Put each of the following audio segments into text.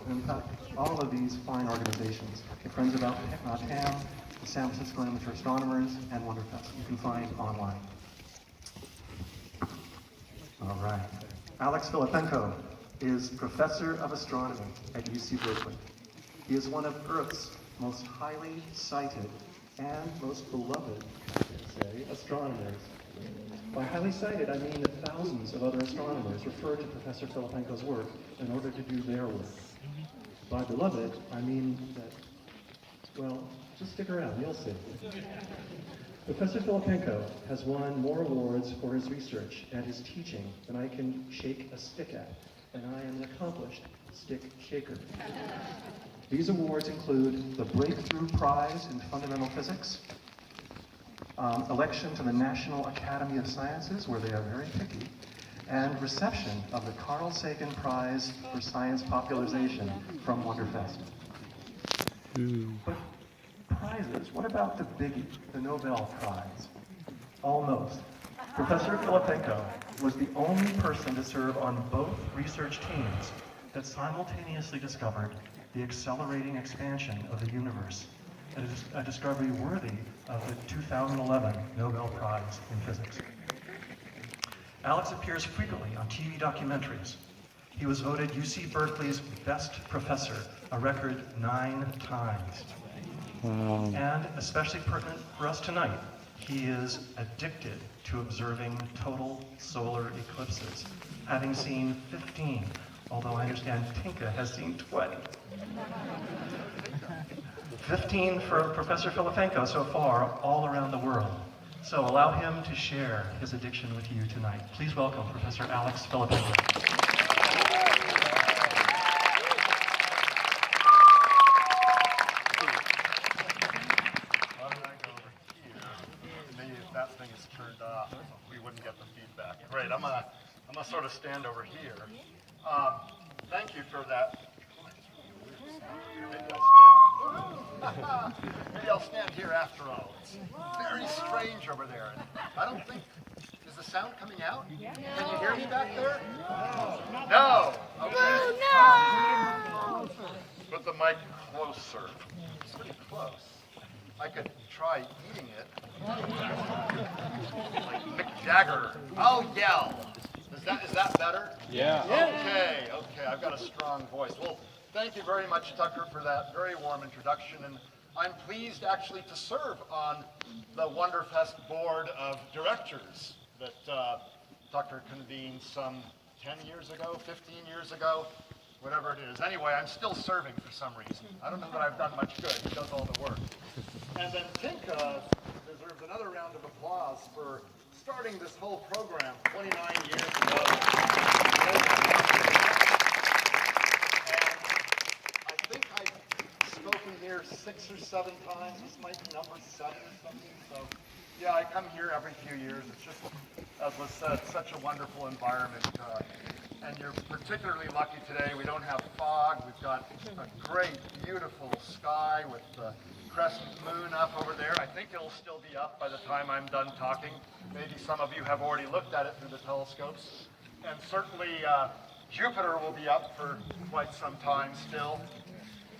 and in fact, all of these fine organizations, the Friends of TAM, the San Francisco Amateur Astronomers, and Wonderfest, you can find online. All right. Alex Filippenko is Professor of Astronomy at UC Berkeley. He is one of Earth's most highly cited and most beloved, I should say, astronomers. By highly cited, I mean that thousands of other astronomers refer to Professor Filippenko's work in order to do their work. By beloved, I mean that, well, just stick around, you'll see. Professor Filippenko has won more awards for his research and his teaching than I can shake a stick at, and I am an accomplished stick shaker. These awards include the Breakthrough Prize in Fundamental Physics, election to the National Academy of Sciences, where they are very picky, and reception of the Carl Sagan Prize for Science Popularization from Wonderfest. But prizes, what about the biggie, the Nobel Prize? Almost. Professor Filippenko was the only person to serve on both research teams that simultaneously discovered the accelerating expansion of the universe. It is a discovery worthy of the 2011 Nobel Prize in Physics. Alex appears frequently on TV documentaries. He was voted UC Berkeley's best professor a record 9 times. And especially pertinent for us tonight, he is addicted to observing total solar eclipses, having seen 15, although I understand Tinka has seen 20. 15 for Professor Filippenko so far, all around the world. So allow him to share his addiction with you tonight. Please welcome Professor Alex Filippenko. Great, I'm gonna sort of stand over here. Thank you for that. Maybe I'll stand here after all. It's very strange over there. I don't think, is the sound coming out? Can you hear me back there? No. Okay. No. Put the mic closer. It's pretty close. I could try eating it. Like Mick Jagger. I'll yell. Is that better? Yeah. Okay. I've got a strong voice. Well, thank you very much, Tucker, for that very warm introduction. And I'm pleased actually to serve on the Wonderfest Board of Directors that Tucker convened some 10 years ago, 15 years ago, whatever it is. Anyway, I'm still serving for some reason. I don't know that I've done much good. He does all the work. And then Tinka deserves another round of applause for starting this whole program 29 years ago. And I think I've spoken here 6 or 7 times. This might be number 7 or something. So, yeah, I come here every few years. It's just, as was said, such a wonderful environment. And you're particularly lucky today. We don't have fog. We've got a great, beautiful sky with the crescent moon up over there. I think it'll still be up by the time I'm done talking. Maybe some of you have already looked at it through the telescopes. And certainly Jupiter will be up for quite some time still.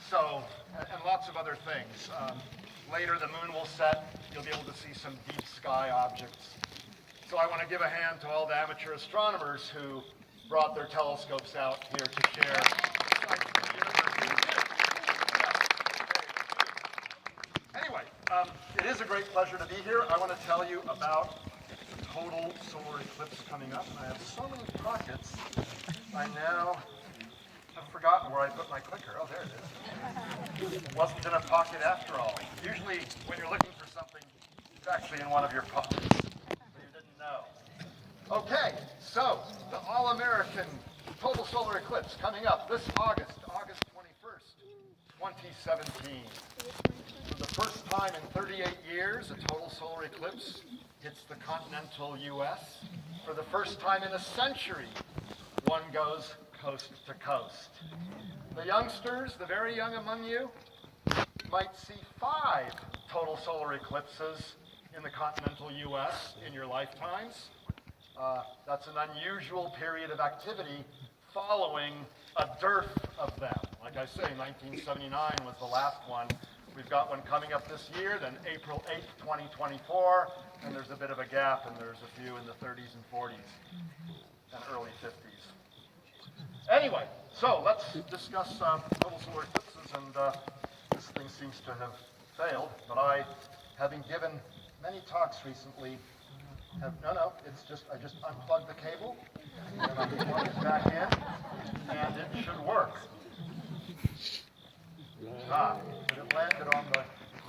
So, and lots of other things. Later the moon will set. You'll be able to see some deep sky objects. So I want to give a hand to all the amateur astronomers who brought their telescopes out here to share. Anyway, it is a great pleasure to be here. I want to tell you about the total solar eclipse coming up. And I have so many pockets, I now have forgotten where I put my clicker. Oh, there it is. It wasn't in a pocket after all. Usually when you're looking for something, it's actually in one of your pockets. So you didn't know. Okay, so the All-American Total Solar Eclipse coming up this August 21st, 2017. For the first time in 38 years, a total solar eclipse hits the continental U.S. For the first time in a century, one goes coast to coast. The youngsters, the very young among you, might see 5 total solar eclipses in the continental U.S. in your lifetimes. That's an unusual period of activity following a dearth of them, like like I say, 1979 was the last one. We've got one coming up this year, then April 8th, 2024, and there's a bit of a gap, and there's a few in the 30s and 40s and early 50s. Anyway, so let's discuss total solar eclipses, and this thing seems to have failed, but I, having given many talks recently, it's just, I just unplugged the cable, and I plug it back in, and it should work. But it landed on the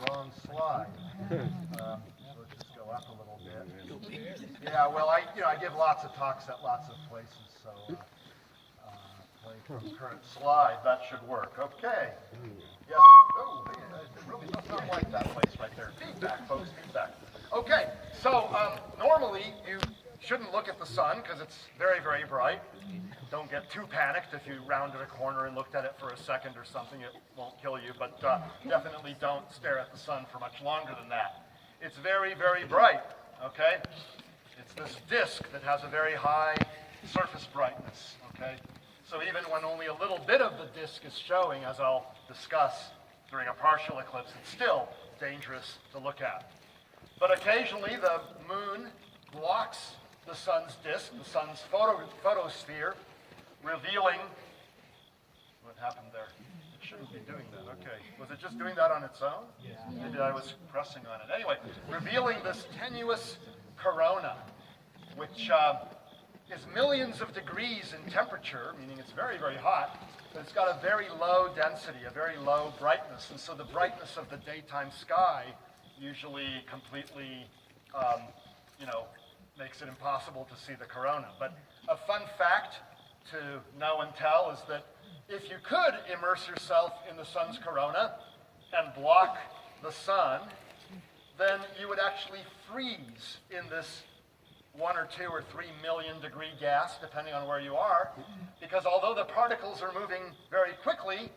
wrong slide. Let's just go up a little bit. Yeah, well, I give lots of talks at lots of places, so play from current slide, that should work. Okay. Yes. Oh, it really does not like that place right there. Feedback, folks, feedback. Okay, so normally you shouldn't look at the sun because it's very, very bright. Don't get too panicked if you rounded a corner and looked at it for a second or something. It won't kill you, but definitely don't stare at the sun for much longer than that. It's very, very bright, okay? It's this disk that has a very high surface brightness, okay? So even when only a little bit of the disk is showing, as I'll discuss during a partial eclipse, it's still dangerous to look at. But occasionally the moon blocks the sun's disk, the sun's photosphere, revealing, what happened there? It shouldn't be doing that, okay. Was it just doing that on its own? Yeah. Maybe I was pressing on it. Anyway, revealing this tenuous corona, which is millions of degrees in temperature, meaning it's very, very hot, but it's got a very low density, a very low brightness, and so the brightness of the daytime sky usually completely, makes it impossible to see the corona. But a fun fact to know and tell is that if you could immerse yourself in the sun's corona and block the sun, then you would actually freeze in this 1 or 2 or 3 million degree gas, depending on where you are, because although the particles are moving very quickly,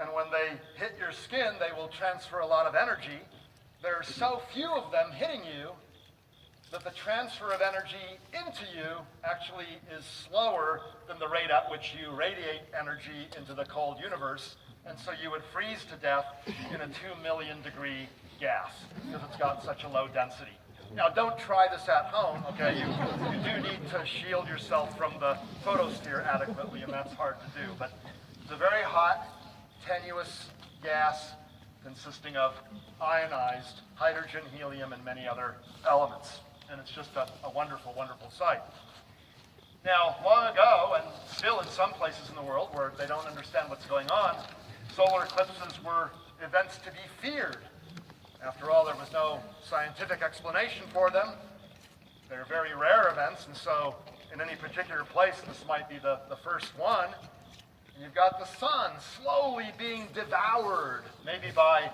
and when they hit your skin, they will transfer a lot of energy, there are so few of them hitting you that the transfer of energy into you actually is slower than the rate at which you radiate energy into the cold universe, and so you would freeze to death in a 2 million degree gas because it's got such a low density. Now, don't try this at home, okay? You do need to shield yourself from the photosphere adequately, and that's hard to do. But it's a very hot, tenuous gas consisting of ionized hydrogen, helium, and many other elements. And it's just a wonderful, wonderful sight. Now, long ago, and still in some places in the world where they don't understand what's going on, solar eclipses were events to be feared. After all, there was no scientific explanation for them. They're very rare events, and so in any particular place, this might be the first one. And you've got the sun slowly being devoured, maybe by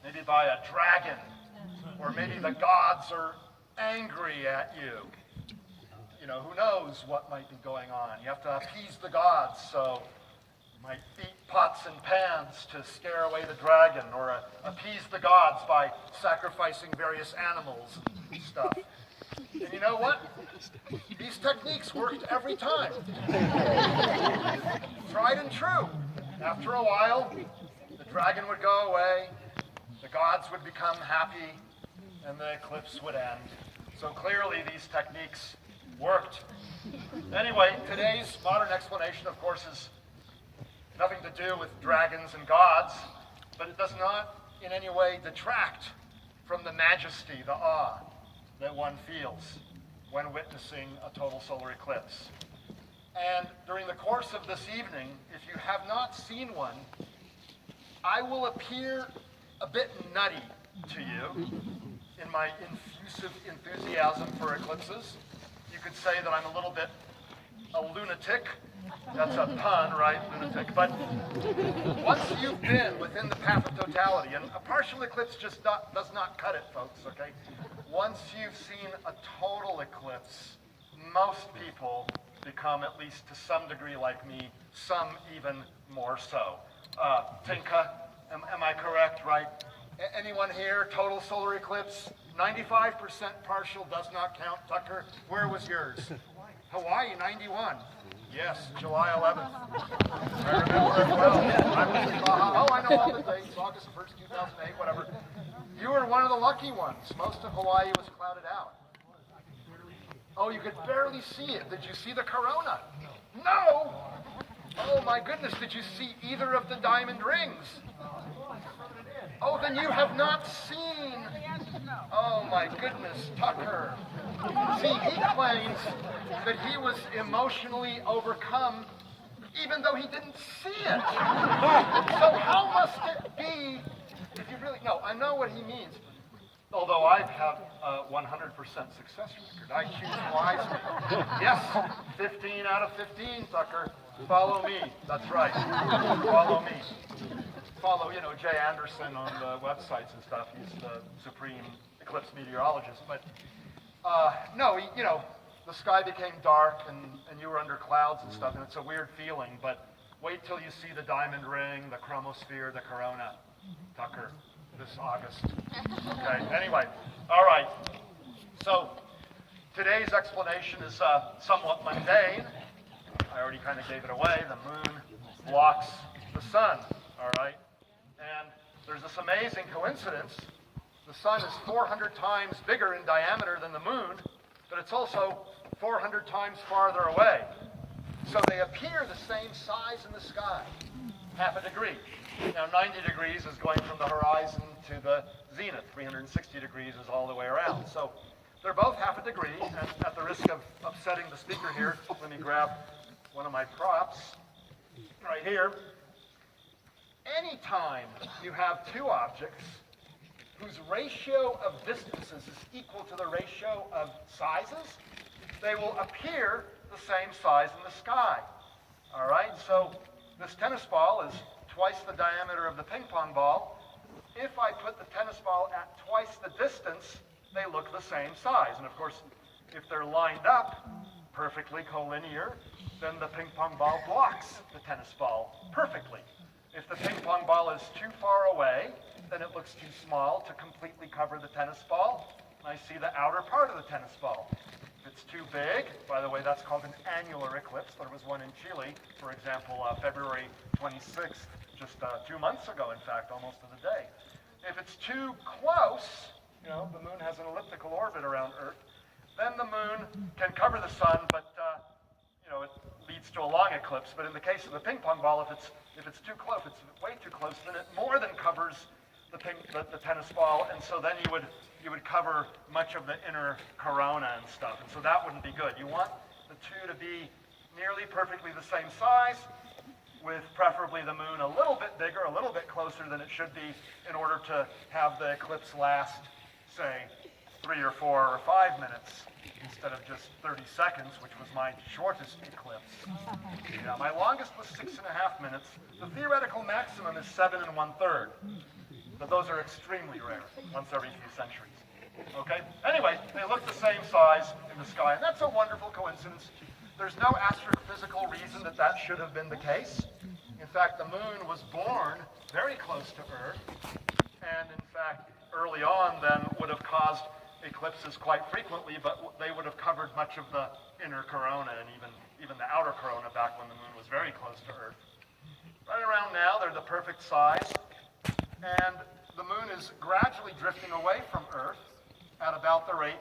a dragon, or maybe the gods are angry at you. Who knows what might be going on. You have to appease the gods, so you might beat pots and pans to scare away the dragon, or appease the gods by sacrificing various animals and stuff. And you know what? These techniques worked every time. Tried and true. After a while, the dragon would go away, the gods would become happy, and the eclipse would end. So clearly these techniques worked. Anyway, today's modern explanation, of course, is nothing to do with dragons and gods, but it does not in any way detract from the majesty, the awe that one feels when witnessing a total solar eclipse. And during the course of this evening, if you have not seen one, I will appear a bit nutty to you in my infusive enthusiasm for eclipses. You could say that I'm a little bit a lunatic. That's a pun, right? Lunatic. But once you've been within the path of totality, and a partial eclipse just does not cut it, folks, okay? Once you've seen a total eclipse, most people become, at least to some degree like me, some even more so. Tinka, am I correct, right? Anyone here, total solar eclipse? 95% partial does not count. Tucker, where was yours? Hawaii, 91. Yes, July 11th. I remember it well. know all the dates, August 1st, 2008, whatever. You were one of the lucky ones. Most of Hawaii was clouded out. Oh, you could barely see it. Did you see the corona? No! Oh my goodness, did you see either of the diamond rings? Oh, then you have not seen. Oh my goodness, Tucker. See, he claims that he was emotionally overcome even though he didn't see it. So how must it be if you really, no, I know what he means. Although I have a 100% success record. I choose wisely. Yes, 15 out of 15, Tucker. Follow me. That's right. Follow me. Follow, Jay Anderson on the websites and stuff. He's the supreme eclipse meteorologist. But, no, the sky became dark and you were under clouds and stuff, and it's a weird feeling. But wait till you see the diamond ring, the chromosphere, the corona, Tucker, this August. Okay, anyway, all right. So today's explanation is somewhat mundane. I already kind of gave it away. The moon blocks the sun, all right? And there's this amazing coincidence. The sun is 400 times bigger in diameter than the moon, but it's also 400 times farther away. So they appear the same size in the sky, half a degree. Now 90 degrees is going from the horizon to the zenith. 360 degrees is all the way around. So they're both half a degree, and at the risk of upsetting the speaker here, let me grab one of my props right here. Anytime you have two objects whose ratio of distances is equal to the ratio of sizes, they will appear the same size in the sky. All right, so this tennis ball is twice the diameter of the ping pong ball. If I put the tennis ball at twice the distance, they look the same size. And of course, if they're lined up perfectly collinear, then the ping pong ball blocks the tennis ball perfectly. If the ping pong ball is too far away, then it looks too small to completely cover the tennis ball. I see the outer part of the tennis ball. If it's too big, by the way, that's called an annular eclipse. There was one in Chile, for example, February 26th, just 2 months ago, in fact, almost to the day. If it's too close, the moon has an elliptical orbit around Earth, then the moon can cover the sun, but it leads to a long eclipse. But in the case of the ping pong ball, if it's too close, if it's way too close, then it more than covers the tennis ball, and so then you would cover much of the inner corona and stuff, and so that wouldn't be good. You want the two to be nearly perfectly the same size, with preferably the moon a little bit bigger, a little bit closer than it should be, in order to have the eclipse last, say, 3 or 4 or 5 minutes instead of just 30 seconds, which was my shortest eclipse. My longest was 6.5 minutes. The theoretical maximum is 7 1/3, but those are extremely rare, once every few centuries. Okay? Anyway, they look the same size in the sky, and that's a wonderful coincidence. There's no astrophysical reason that should have been the case. In fact, the moon was born very close to Earth, and in fact, early on then would have caused eclipses quite frequently, but they would have covered much of the inner corona and even the outer corona back when the moon was very close to Earth. Right around now, they're the perfect size, and the moon is gradually drifting away from Earth at about the rate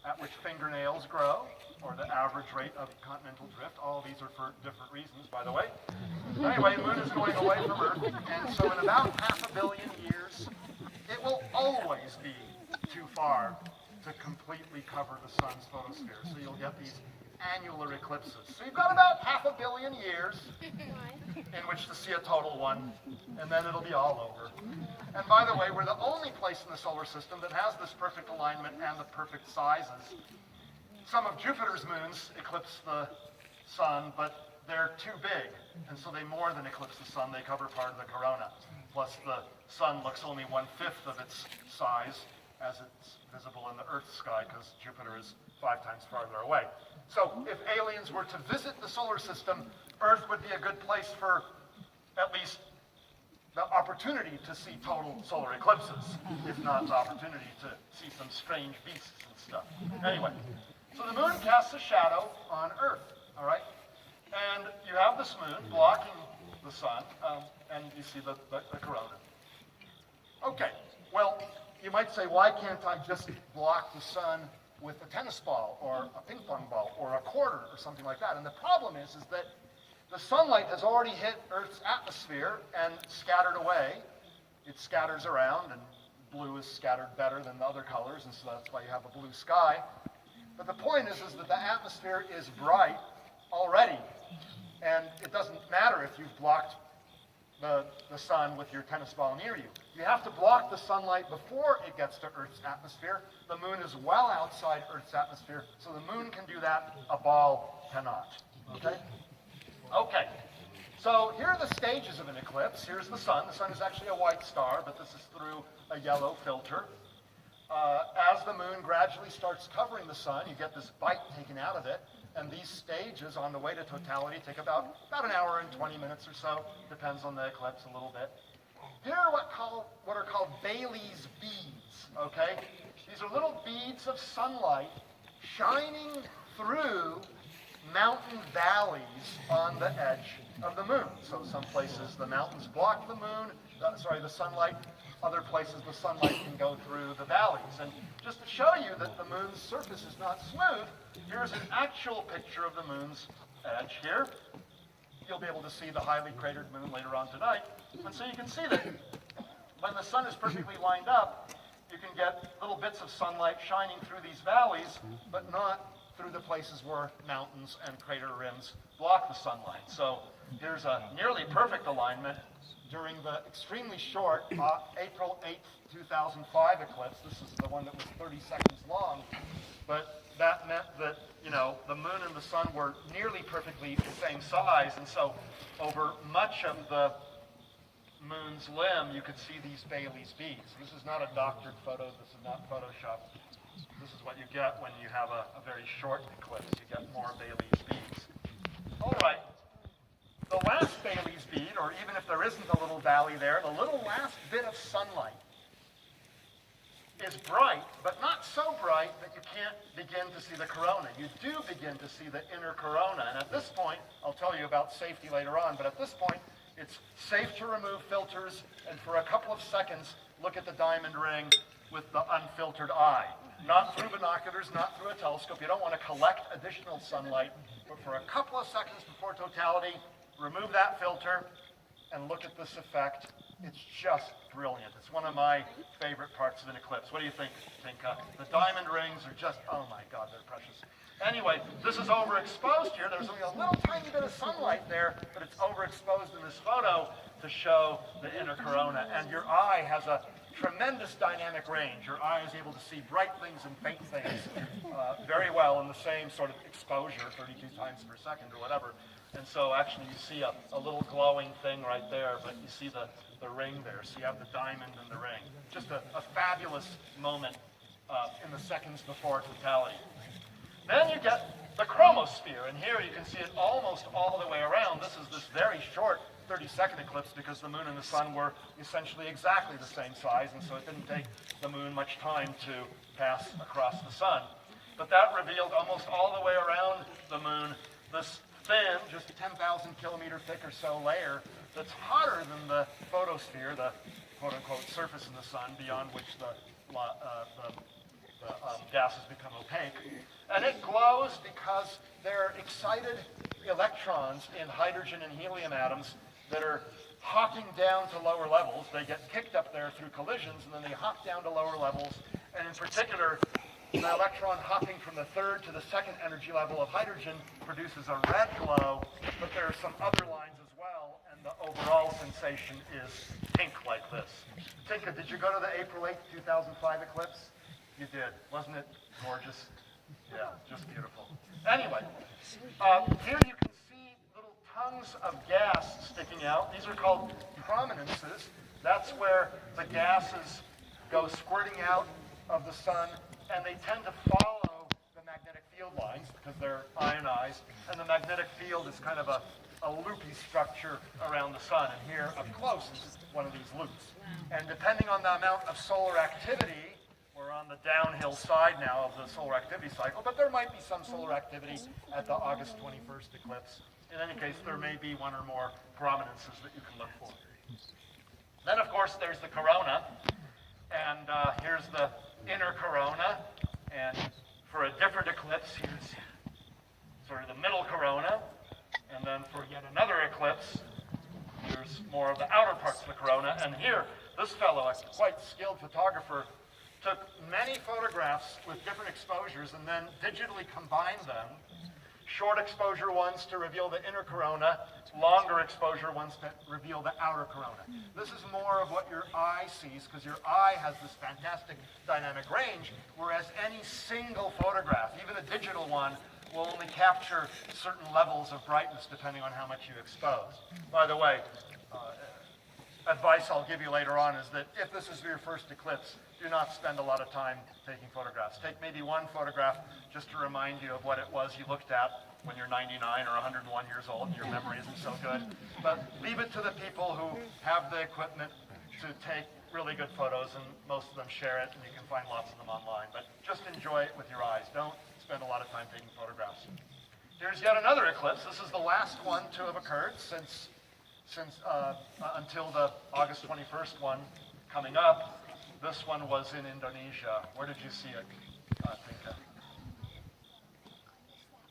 at which fingernails grow, or the average rate of continental drift. All these are for different reasons, by the way. Anyway, the moon is going away from Earth, and so in about 500 million years, it will always be too far to completely cover the sun's photosphere. So you'll get these annular eclipses. So you've got about 500 million years in which to see a total one, and then it'll be all over. And by the way, we're the only place in the solar system that has this perfect alignment and the perfect sizes. Some of Jupiter's moons eclipse the sun, but they're too big, and so they more than eclipse the sun. They cover part of the corona. Plus, the sun looks only 1/5 of its size as it's visible in the Earth's sky, because Jupiter is 5 times farther away. So if aliens were to visit the solar system, Earth would be a good place for at least the opportunity to see total solar eclipses, if not the opportunity to see some strange beasts and stuff. Anyway, so the moon casts a shadow on Earth, all right? And you have this moon blocking the sun, and you see the corona. Okay, well, you might say, why can't I just block the sun with a tennis ball or a ping pong ball or a quarter or something like that? And the problem is that the sunlight has already hit Earth's atmosphere and scattered away. It scatters around, and blue is scattered better than the other colors, and so that's why you have a blue sky. But the point is that the atmosphere is bright already, and it doesn't matter if you've blocked the sun with your tennis ball near you. You have to block the sunlight before it gets to Earth's atmosphere. The moon is well outside Earth's atmosphere, so the moon can do that, a ball cannot. Okay? Okay. So here are the stages of an eclipse. Here's the sun. The sun is actually a white star, but this is through a yellow filter. As the moon gradually starts covering the sun, you get this bite taken out of it, and these stages on the way to totality take about an hour and 20 minutes or so. Depends on the eclipse a little bit. Here are what are called Bailey's beads, okay? These are little beads of sunlight shining through mountain valleys on the edge of the moon. So some places the mountains block the sunlight. Other places the sunlight can go through the valleys. And just to show you that the moon's surface is not smooth, here's an actual picture of the moon's edge here. You'll be able to see the highly cratered moon later on tonight. And so you can see that when the sun is perfectly lined up, you can get little bits of sunlight shining through these valleys, but not through the places where mountains and crater rims block the sunlight. So here's a nearly perfect alignment during the extremely short April 8th, 2005 eclipse. This is the one that was 30 seconds long, but that meant that, the moon and the sun were nearly perfectly the same size, and so over much of the moon's limb, you could see these Bailey's beads. This is not a doctored photo. This is not Photoshop. This is what you get when you have a very short eclipse. You get more Bailey's beads. All right. The last Bailey's bead, or even if there isn't a little valley there, the little last bit of sunlight is bright, but not so bright that you can't begin to see the corona. You do begin to see the inner corona. And at this point, I'll tell you about safety later on, but at this point, it's safe to remove filters and for a couple of seconds, look at the diamond ring with the unfiltered eye. Not through binoculars, not through a telescope. You don't want to collect additional sunlight, but for a couple of seconds before totality, remove that filter and look at this effect. It's just brilliant. It's one of my favorite parts of an eclipse. What do you think, Tinka? The diamond rings are just, oh my God, they're precious. Anyway, this is overexposed here. There's only a little tiny bit of sunlight there, but it's overexposed in this photo to show the inner corona. And your eye has a tremendous dynamic range. Your eye is able to see bright things and faint things very well in the same sort of exposure, 32 times per second or whatever. And so actually you see a little glowing thing right there, but you see the ring there. So you have the diamond and the ring. Just a fabulous moment in the seconds before totality. Then you get the chromosphere, and here you can see it almost all the way around. This is this very short 30-second eclipse because the moon and the sun were essentially exactly the same size, and so it didn't take the moon much time to pass across the sun. But that revealed almost all the way around the moon this thin, just 10,000 kilometer thick or so layer that's hotter than the photosphere, the quote-unquote surface in the sun, beyond which the gases become opaque. And it glows because they're excited electrons in hydrogen and helium atoms that are hopping down to lower levels. They get kicked up there through collisions, and then they hop down to lower levels. And in particular, the electron hopping from the third to the second energy level of hydrogen produces a red glow, but there are some other lines as well, and the overall sensation is pink like this. Tinka, did you go to the April 8th, 2005 eclipse? You did. Wasn't it gorgeous? Yeah, just beautiful. Anyway, here you can see little tongues of gas sticking out. These are called prominences. That's where the gases go squirting out of the sun, and they tend to follow the magnetic field lines because they're ionized, and the magnetic field is kind of a loopy structure around the sun, and here up close is one of these loops. And depending on the amount of solar activity, we're on the downhill side now of the solar activity cycle, but there might be some solar activity at the August 21st eclipse. in any case, there may be one or more prominences that you can look for. Then, of course, there's the corona, and here's the inner corona, and for a different eclipse, here's sort of the middle corona, and then for yet another eclipse, there's more of the outer parts of the corona, and here, this fellow, a quite skilled photographer, took many photographs with different exposures and then digitally combined them. Short exposure ones to reveal the inner corona, longer exposure ones to reveal the outer corona. This is more of what your eye sees, because your eye has this fantastic dynamic range, whereas any single photograph, even a digital one, will only capture certain levels of brightness depending on how much you expose. By the way, advice I'll give you later on is that if this is your first eclipse, do not spend a lot of time taking photographs. Take maybe one photograph just to remind you of what it was you looked at when you're 99 or 101 years old and your memory isn't so good. But leave it to the people who have the equipment to take really good photos, and most of them share it, and you can find lots of them online. But just enjoy it with your eyes. Don't spend a lot of time taking photographs. Here's yet another eclipse. This is the last one to have occurred since until the August 21st one coming up. This one was in Indonesia. Where did you see it, Tinka?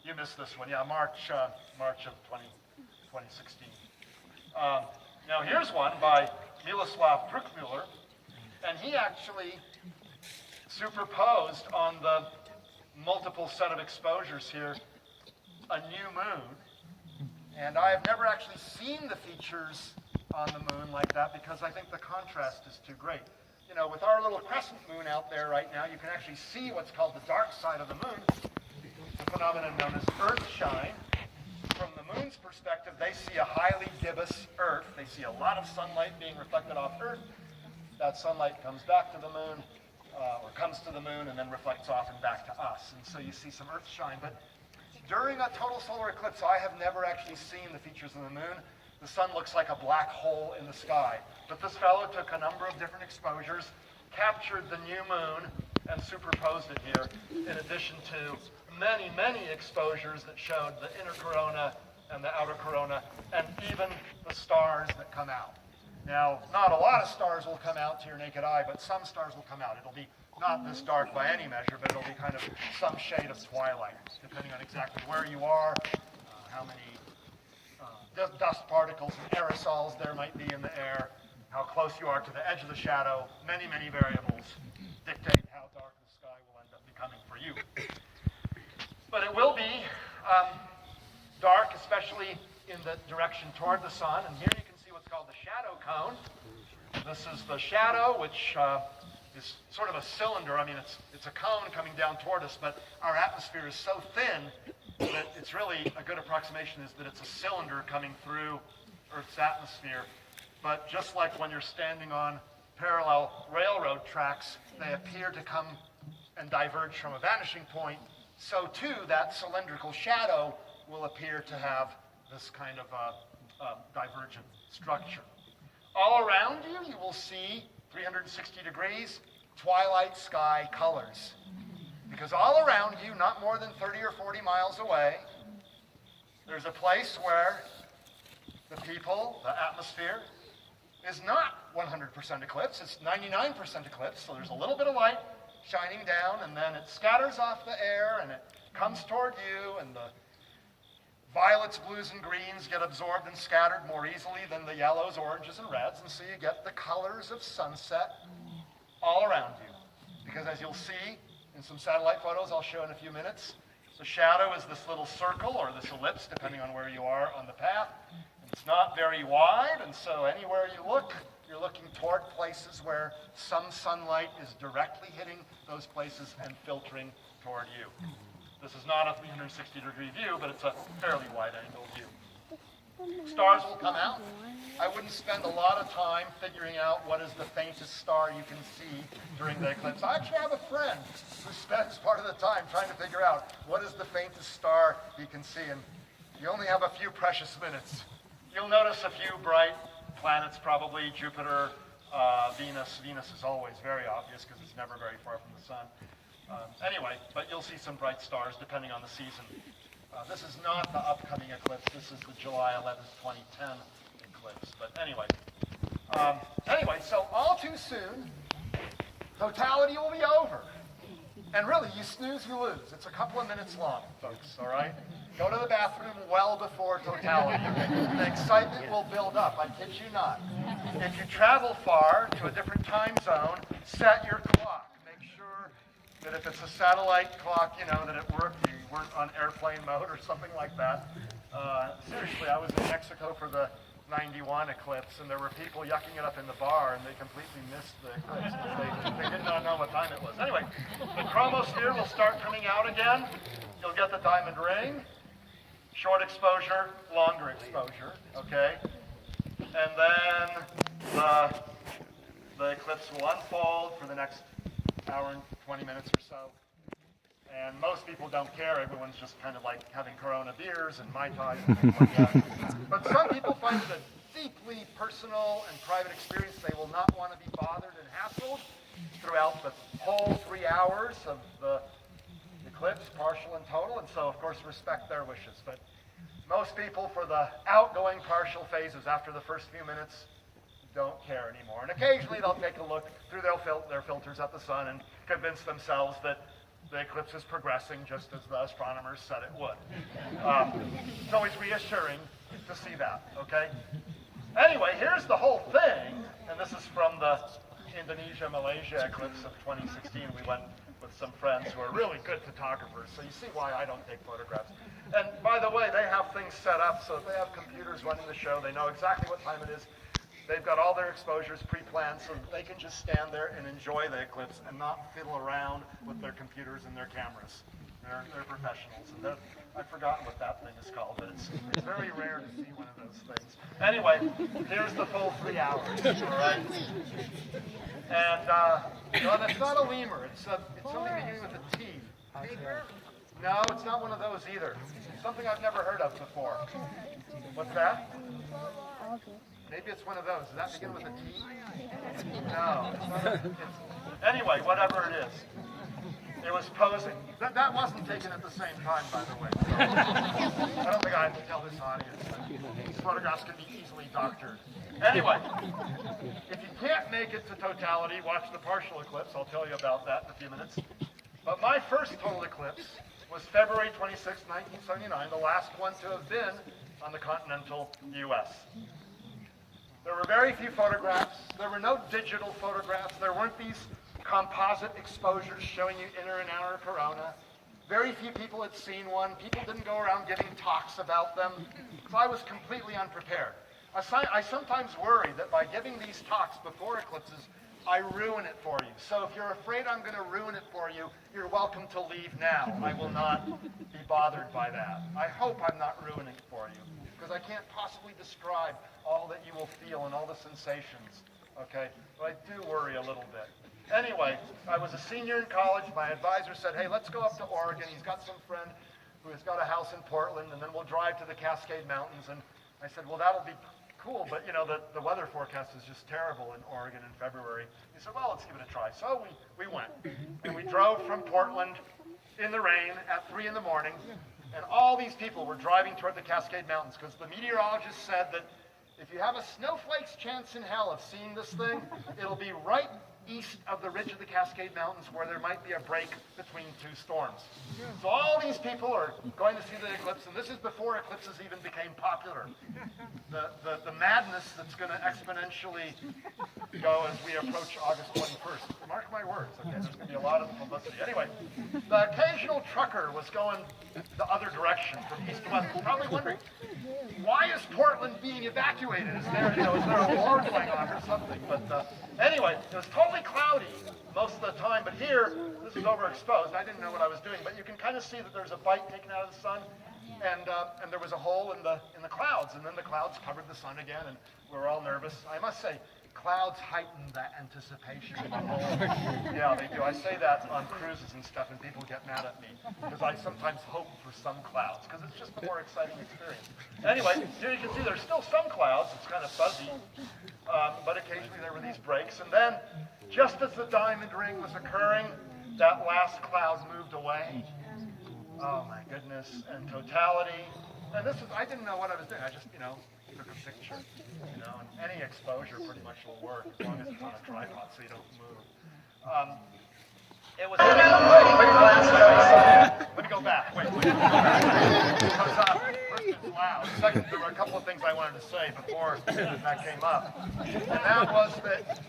You missed this one, yeah, March of 2016. Now here's one by Miloslav Bruckmüller, and he actually superposed on the multiple set of exposures here a new moon. And I've never actually seen the features on the moon like that because I think the contrast is too great. You know, with our little crescent moon out there right now, you can actually see what's called the dark side of the moon, a phenomenon known as earthshine. From the moon's perspective, they see a highly gibbous Earth. They see a lot of sunlight being reflected off Earth. That sunlight comes back to the moon, or comes to the moon and then reflects off and back to us. And so you see some earthshine. But during a total solar eclipse, I have never actually seen the features of the moon. The sun looks like a black hole in the sky. But this fellow took a number of different exposures, captured the new moon, and superposed it here, in addition to many, many exposures that showed the inner corona and the outer corona, and even the stars that come out. Now, not a lot of stars will come out to your naked eye, but some stars will come out. It'll be not this dark by any measure, but it'll be kind of some shade of twilight, depending on exactly where you are, how many dust particles and aerosols there might be in the air, how close you are to the edge of the shadow. Many, many variables dictate how dark the sky will end up becoming for you. But it will be dark, especially in the direction toward the sun. And here you can see what's called the shadow cone. This is the shadow, which is sort of a cylinder. I mean, it's a cone coming down toward us, but our atmosphere is so thin that it's really a good approximation is that it's a cylinder coming through Earth's atmosphere. But just like when you're standing on parallel railroad tracks, they appear to come and diverge from a vanishing point, so too that cylindrical shadow will appear to have this kind of divergent structure. All around you, you will see 360 degrees twilight sky colors. Because all around you, not more than 30 or 40 miles away, there's a place where the people, the atmosphere, is not 100% eclipse. It's 99% eclipse, so there's a little bit of light shining down, and then it scatters off the air, and it comes toward you, and the violets, blues, and greens get absorbed and scattered more easily than the yellows, oranges, and reds, and so you get the colors of sunset all around you. Because as you'll see in some satellite photos I'll show in a few minutes, the shadow is this little circle or this ellipse, depending on where you are on the path. And it's not very wide, and so anywhere you look, you're looking toward places where some sunlight is directly hitting those places and filtering toward you. This is not a 360-degree view, but it's a fairly wide-angle view. Stars will come out. I wouldn't spend a lot of time figuring out what is the faintest star you can see during the eclipse. I actually have a friend who spends part of the time trying to figure out what is the faintest star you can see, and you only have a few precious minutes. You'll notice a few bright planets, probably Jupiter, Venus. Venus is always very obvious because it's never very far from the sun. Anyway, but you'll see some bright stars depending on the season. This is not the upcoming eclipse. This is the July 11th, 2010 eclipse. But anyway, so all too soon, totality will be over. And really, you snooze, you lose. It's a couple of minutes long, folks, all right? Go to the bathroom well before totality. The excitement will build up, I kid you not. If you travel far to a different time zone, set your clock. Make sure that if it's a satellite clock, that it worked, you weren't on airplane mode or something like that. Seriously, I was in Mexico for the 91 eclipse, and there were people yucking it up in the bar, and they completely missed the eclipse. They did not know what time it was. Anyway, the chromosphere will start coming out again. You'll get the diamond ring, short exposure, longer exposure, okay? And then the eclipse will unfold for the next hour and 20 minutes or so. And most people don't care. Everyone's just kind of like having Corona beers and Mai Tais and things like that. But some people find it a deeply personal and private experience. They will not want to be bothered and hassled throughout the whole 3 hours of the eclipse, partial and total. And so, of course, respect their wishes. But most people, for the outgoing partial phases after the first few minutes, don't care anymore. And occasionally they'll take a look through their filters at the sun and convince themselves that the eclipse is progressing just as the astronomers said it would. It's always reassuring to see that, okay? Anyway, here's the whole thing, and this is from the Indonesia-Malaysia eclipse of 2016. We went with some friends who are really good photographers, so you see why I don't take photographs. And by the way, they have things set up, so if they have computers running the show, they know exactly what time it is. They've got all their exposures pre-planned so they can just stand there and enjoy the eclipse and not fiddle around with their computers and their cameras. They're professionals. And I've forgotten what that thing is called, but it's very rare to see one of those things. Anyway, here's the full 3 hours, all right? And it's not a lemur. It's something beginning with a T. No, it's not one of those either. Something I've never heard of before. What's that? Maybe it's one of those. Does that begin with a T? No. Anyway, whatever it is. It was posing. That wasn't taken at the same time, by the way. So I don't think I have to tell this audience that these photographs can be easily doctored. Anyway, if you can't make it to totality, watch the partial eclipse. I'll tell you about that in a few minutes. But my first total eclipse was February 26, 1979, the last one to have been on the continental U.S. There were very few photographs. There were no digital photographs. There weren't these composite exposures showing you inner and outer corona. Very few people had seen one. People didn't go around giving talks about them. So I was completely unprepared. I sometimes worry that by giving these talks before eclipses, I ruin it for you. So if you're afraid I'm going to ruin it for you, you're welcome to leave now. I will not be bothered by that. I hope I'm not ruining it for you, because I can't possibly describe all that you will feel and all the sensations, okay? But I do worry a little bit. Anyway, I was a senior in college. My advisor said, hey, let's go up to Oregon. He's got some friend who has got a house in Portland, and then we'll drive to the Cascade Mountains. And I said, well, that'll be cool, but the weather forecast is just terrible in Oregon in February. He said, well, let's give it a try. So we went, and we drove from Portland in the rain at 3 in the morning, and all these people were driving toward the Cascade Mountains because the meteorologist said that if you have a snowflake's chance in hell of seeing this thing, it'll be right east of the ridge of the Cascade Mountains where there might be a break between two storms. So all these people are going to see the eclipse, and this is before eclipses even became popular. The madness that's going to exponentially go as we approach August 21st. Mark my words, okay? There's going to be a lot of publicity. Anyway, the occasional trucker was going the other direction from east to west, probably wondering, why is Portland being evacuated? Is there a war going on or something? But anyway, it was totally cloudy most of the time, but here, this is overexposed. I didn't know what I was doing, but you can kind of see that there's a bite taken out of the sun, and there was a hole in the clouds, and then the clouds covered the sun again, and we were all nervous. I must say, clouds heighten that anticipation. Yeah, they do. I say that on cruises and stuff, and people get mad at me, because I sometimes hope for some clouds, because it's just a more exciting experience. Anyway, here you can see there's still some clouds. It's kind of fuzzy, but occasionally there were these breaks. And then, just as the diamond ring was occurring, that last cloud moved away. oh my goodness, and totality. And this is, I didn't know what I was doing. I just, took a picture, and any exposure pretty much will work as long as it's on a tripod so you don't move. It was quick glance. Let me go back. Wait. Because, first, it's loud. Second, there were a couple of things I wanted to say before that came up. And that was that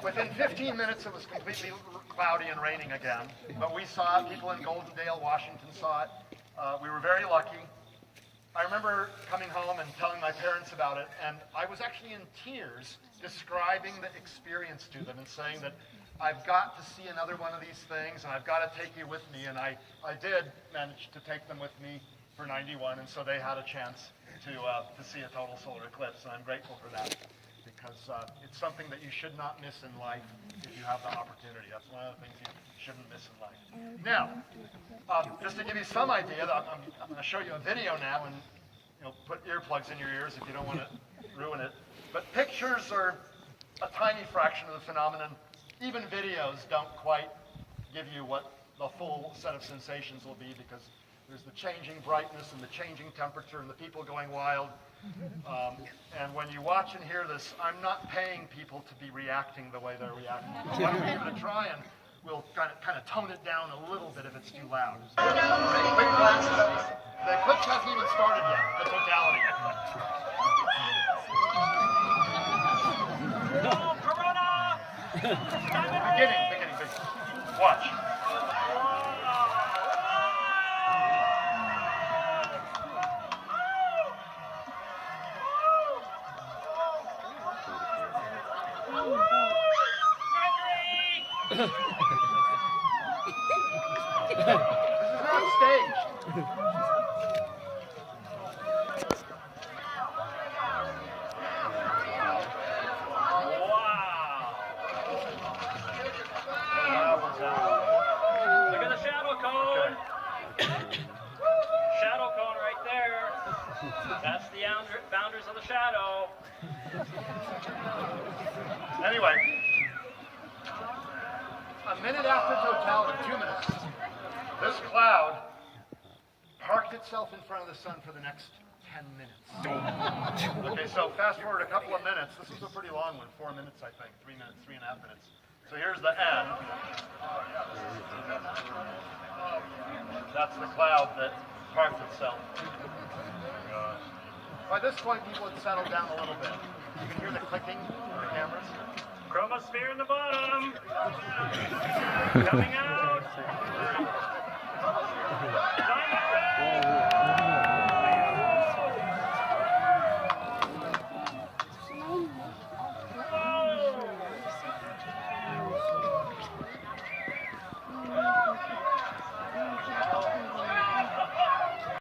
within 15 minutes it was completely cloudy and raining again. But we saw it. People in Goldendale, Washington saw it. We were very lucky. I remember coming home and telling my parents about it, and I was actually in tears describing the experience to them and saying that I've got to see another one of these things, and I've got to take you with me. And I did manage to take them with me for 91, and so they had a chance to see a total solar eclipse, and I'm grateful for that because it's something that you should not miss in life if you have the opportunity. That's one of the things you shouldn't miss in life. Now, just to give you some idea, I'm going to show you a video now, and put earplugs in your ears if you don't want to ruin it. But pictures are a tiny fraction of the phenomenon. Even videos don't quite give you what the full set of sensations will be because there's the changing brightness and the changing temperature and the people going wild. And when you watch and hear this, I'm not paying people to be reacting the way they're reacting. Why don't we give it a try, and we'll kind of tone it down a little bit if it's too loud. Quick glance. The eclipse hasn't even started yet, the totality. Beginning. Watch. This is not staged. Look at the shadow cone. Shadow cone right there. That's the boundaries of the shadow. Anyway, a minute after totality, 2 minutes, this cloud parked itself in front of the sun for the next 10 minutes. Okay, so fast forward a couple of minutes. This is a pretty long one, 4 minutes, I think, 3 minutes, 3.5 minutes. So here's the end. That's the cloud that parked itself. By this point, people had settled down a little bit. You can hear the clicking of the cameras. Chromosphere in the bottom. Coming out. Diamond red.